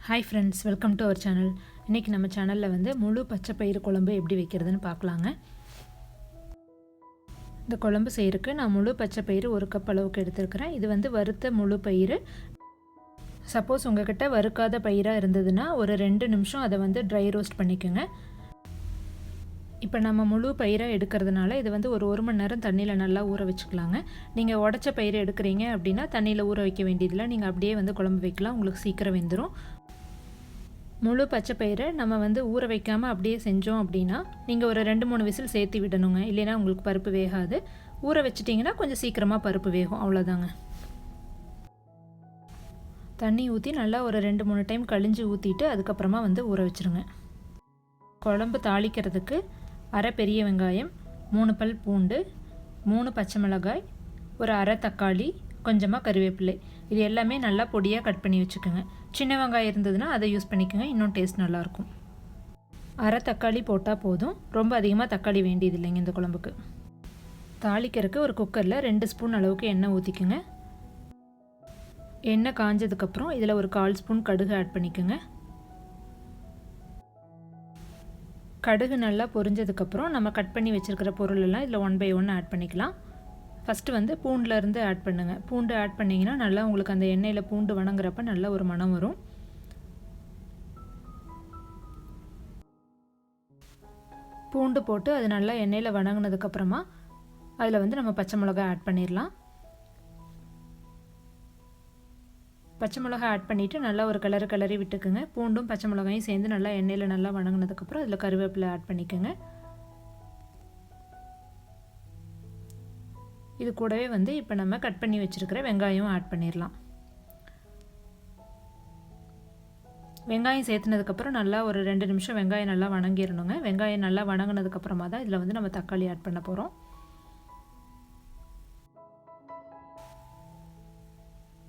Hi friends, welcome to our channel. இன்றைக்கி நம்ம சேனலில் வந்து முழு பச்சை பயிறு குழம்பு எப்படி வைக்கிறதுன்னு பார்க்கலாங்க. இந்த குழம்பு செய்கிறதுக்கு நான் முழு பச்சை பயிறு 1 கப் அளவுக்கு எடுத்துருக்கிறேன். இது வந்து வறுத்த முழு பயிறு. சப்போஸ் உங்கள்கிட்ட வறுக்காத பயிராக இருந்ததுன்னா ஒரு 2 நிமிஷம் அதை வந்து ட்ரை ரோஸ்ட் பண்ணிக்கோங்க. இப்போ நம்ம முழு பயிராக எடுக்கிறதுனால இது வந்து ஒரு மணி நேரம் தண்ணியில் நல்லா ஊற வச்சுக்கலாங்க. நீங்கள் உடச்ச பயிறு எடுக்கிறீங்க அப்படின்னா தண்ணியில் ஊற வைக்க வேண்டியதில்லை. நீங்கள் அப்படியே வந்து குழம்பு வைக்கலாம், உங்களுக்கு சீக்கிரம் வெந்துடும். முழு பச்சை பயிரை நம்ம வந்து ஊற வைக்காமல் அப்படியே செஞ்சோம் அப்படின்னா நீங்கள் ஒரு 2-3 விசில் சேர்த்து விடணுங்க. இல்லைன்னா உங்களுக்கு பருப்பு வேகாது. ஊற வச்சிட்டிங்கன்னா கொஞ்சம் சீக்கிரமாக பருப்பு வேகும், அவ்வளோதாங்க. தண்ணி ஊற்றி நல்லா ஒரு 2-3 டைம் கழிஞ்சு ஊற்றிட்டு அதுக்கப்புறமா வந்து ஊற வச்சுருங்க. குழம்பு தாளிக்கிறதுக்கு அரை பெரிய வெங்காயம், 3 பல் பூண்டு, 3 பச்சை மிளகாய், ஒரு அரை தக்காளி, கொஞ்சமாக கருவேப்பிலை, இது எல்லாமே நல்லா பொடியாக கட் பண்ணி வச்சுக்கோங்க. சின்ன வெங்காயம் இருந்ததுன்னா அதை யூஸ் பண்ணிக்கோங்க, இன்னும் டேஸ்ட் நல்லாயிருக்கும். அரை தக்காளி போட்டால் போதும், ரொம்ப அதிகமாக தக்காளி வேண்டியது இல்லைங்க இந்த குழம்புக்கு. தாளிக்கிறதுக்கு ஒரு குக்கரில் 2 ஸ்பூன் அளவுக்கு எண்ணெய் ஊற்றிக்குங்க. எண்ணெய் காஞ்சதுக்கப்புறம் இதில் ஒரு 1/4 ஸ்பூன் கடுகு ஆட் பண்ணிக்கோங்க. கடுகு நல்லா பொரிஞ்சதுக்கப்புறம் நம்ம கட் பண்ணி வச்சுருக்கிற பொருள் எல்லாம் இதில் 1 by 1 ஆட் பண்ணிக்கலாம். ஃபஸ்ட்டு வந்து பூண்டிலேருந்து ஆட் பண்ணுங்கள். பூண்டு ஆட் பண்ணிங்கன்னா நல்லா உங்களுக்கு அந்த எண்ணெயில் பூண்டு வணங்குறப்ப நல்ல ஒரு மணம் வரும். பூண்டு போட்டு அது நல்லா எண்ணெயில் வணங்கினதுக்கப்புறமா அதில் வந்து நம்ம பச்சை மிளகாய் ஆட் பண்ணிடலாம். பச்சை மிளகாய் ஆட் பண்ணிவிட்டு நல்லா ஒரு கிளறி விட்டுக்குங்க. பூண்டும் பச்சை மிளகாயும் சேர்ந்து நல்லா எண்ணெயில் நல்லா வணங்கினதுக்கப்புறம் அதில் கருவேப்பிலை ஆட் பண்ணிக்கோங்க. இது கூடவே வந்து இப்போ நம்ம கட் பண்ணி வச்சுருக்கிற வெங்காயம் ஆட் பண்ணிடலாம். வெங்காயம் சேர்த்துனதுக்கப்புறம் நல்லா ஒரு 2 நிமிஷம் வெங்காயம் நல்லா வணங்கிடணுங்க. வெங்காயம் நல்லா வணங்கினதுக்கப்புறமா தான் இதில் வந்து நம்ம தக்காளி ஆட் பண்ண போகிறோம்.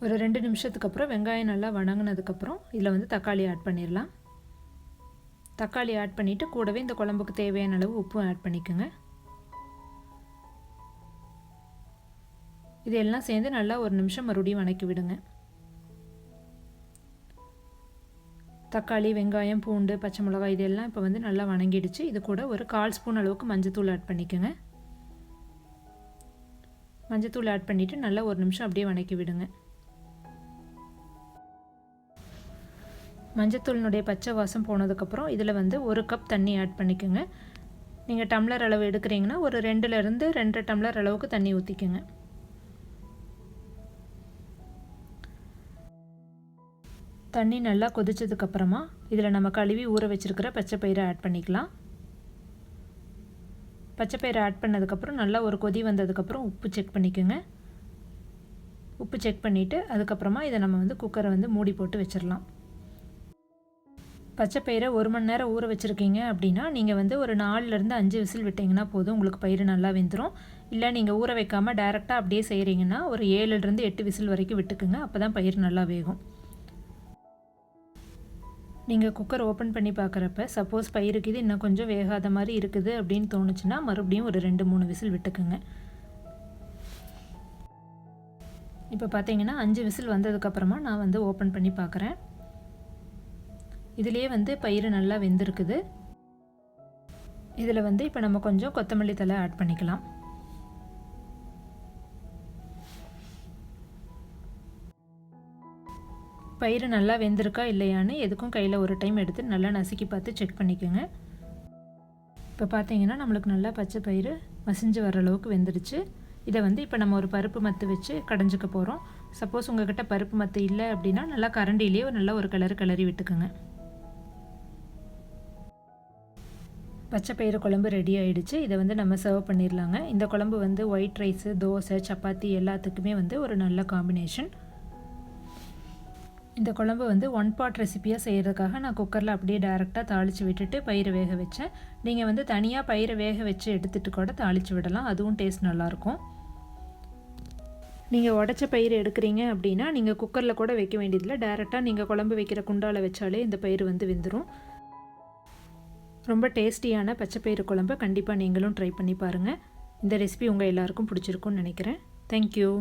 ஒரு 2 நிமிஷத்துக்கு அப்புறம் வெங்காயம் நல்லா வணங்கினதுக்கப்புறம் இதில் வந்து தக்காளி ஆட் பண்ணிடலாம். தக்காளி ஆட் பண்ணிவிட்டு கூடவே இந்த குழம்புக்கு தேவையான அளவு உப்பும் ஆட் பண்ணிக்கோங்க. இதெல்லாம் சேர்ந்து நல்லா ஒரு நிமிஷம் மறுபடியும் வணக்கி விடுங்க. தக்காளி, வெங்காயம், பூண்டு, பச்சை மிளகாய் இதெல்லாம் இப்போ வந்து நல்லா வணங்கிடுச்சு. இது கூட ஒரு 1/4 ஸ்பூன் அளவுக்கு மஞ்சத்தூள் ஆட் பண்ணிக்கோங்க. மஞ்சத்தூள் ஆட் பண்ணிவிட்டு நல்லா ஒரு நிமிஷம் அப்படியே வணக்கி விடுங்க. மஞ்சத்தூளினுடைய பச்சை வாசம் போனதுக்கப்புறம் இதில் வந்து 1 கப் தண்ணி ஆட் பண்ணிக்கோங்க. நீங்கள் டம்ளர் அளவு எடுக்கிறீங்கன்னா ஒரு 2லேருந்து 2.5 டம்ளர் அளவுக்கு தண்ணி ஊற்றிக்கோங்க. தண்ணி நல்லா கொதிச்சதுக்கப்புறமா இதில் நம்ம கழுவி ஊற வச்சுருக்கிற பச்சை பயிரை ஆட் பண்ணிக்கலாம். பச்சை பயிரை ஆட் பண்ணதுக்கப்புறம் நல்லா ஒரு கொதி வந்ததுக்கப்புறம் உப்பு செக் பண்ணிக்கோங்க. உப்பு செக் பண்ணிவிட்டு அதுக்கப்புறமா இதை நம்ம வந்து குக்கரை வந்து மூடி போட்டு வச்சிடலாம். பச்சை பயிரை 1 மணி நேரம் ஊற வச்சுருக்கீங்க அப்படின்னா நீங்கள் வந்து ஒரு 4லேருந்து 5 விசில் விட்டிங்கன்னா போதும், உங்களுக்கு பயிறு நல்லா வெந்துடும். இல்லை நீங்கள் ஊற வைக்காமல் டைரெக்டாக அப்படியே செய்கிறீங்கன்னா ஒரு 7லேருந்து 8 விசில் வரைக்கும் விட்டுக்குங்க. அப்போ தான் பயிறு நல்லா வேகும். நீங்கள் குக்கர் ஓப்பன் பண்ணி பார்க்குறப்ப சப்போஸ் பயிருக்கு இது இன்னும் கொஞ்சம் வேகாத மாதிரி இருக்குது அப்படின்னு தோணுச்சுன்னா மறுபடியும் ஒரு 2-3 விசில் விட்டுக்குங்க. இப்போ பார்த்தீங்கன்னா 5 விசில் வந்ததுக்கப்புறமா நான் வந்து ஓப்பன் பண்ணி பார்க்குறேன். இதிலே வந்து பயிறு நல்லா வெந்திருக்குது. இதில் வந்து இப்போ நம்ம கொஞ்சம் கொத்தமல்லி தழை ஆட் பண்ணிக்கலாம். பயிறு நல்லா வெந்திருக்கா இல்லையான்னு எதுக்கும் கையில் ஒரு டைம் எடுத்து நல்லா நசுக்கி பார்த்து செக் பண்ணிக்கோங்க. இப்போ பார்த்தீங்கன்னா நம்மளுக்கு நல்லா பச்சை பயிறு மசிஞ்சு வர அளவுக்கு வெந்துடுச்சு. இதை வந்து இப்போ நம்ம ஒரு பருப்பு மத்து வச்சு கடைஞ்சிக்க போகிறோம். சப்போஸ் உங்கள்கிட்ட பருப்பு மத்து இல்லை அப்படின்னா நல்லா கரண்டிலேயே நல்லா ஒரு கிளறி விட்டுக்குங்க. பச்சை பயிறு குழம்பு ரெடி ஆகிடுச்சு. இதை வந்து நம்ம சர்வ் பண்ணிடலாங்க. இந்த குழம்பு வந்து ஒயிட் ரைஸு, தோசை, சப்பாத்தி எல்லாத்துக்குமே வந்து ஒரு நல்ல காம்பினேஷன். இந்த குழம்பு வந்து 1 பாட் ரெசிப்பியாக செய்கிறதுக்காக நான் குக்கரில் அப்படியே டைரெக்டாக தாளித்து விட்டுட்டு பயிரை வேக வச்சேன். நீங்கள் வந்து தனியாக பயிரை வேக வச்சு எடுத்துகிட்டு கூட தாளித்து விடலாம், அதுவும் டேஸ்ட் நல்லாயிருக்கும். நீங்கள் உடச்ச பயிர் எடுக்கிறீங்க அப்படின்னா நீங்கள் குக்கரில் கூட வைக்க வேண்டியதில்லை, டைரெக்டாக நீங்கள் குழம்பு வைக்கிற குண்டாவில் வச்சாலே இந்த பயிர் வந்து வெந்துடும். ரொம்ப டேஸ்டியான பச்சை பயிறு குழம்பு கண்டிப்பாக நீங்களும் ட்ரை பண்ணி பாருங்கள். இந்த ரெசிபி உங்கள் எல்லாருக்கும் பிடிச்சிருக்குன்னு நினைக்கிறேன். தேங்க்யூ.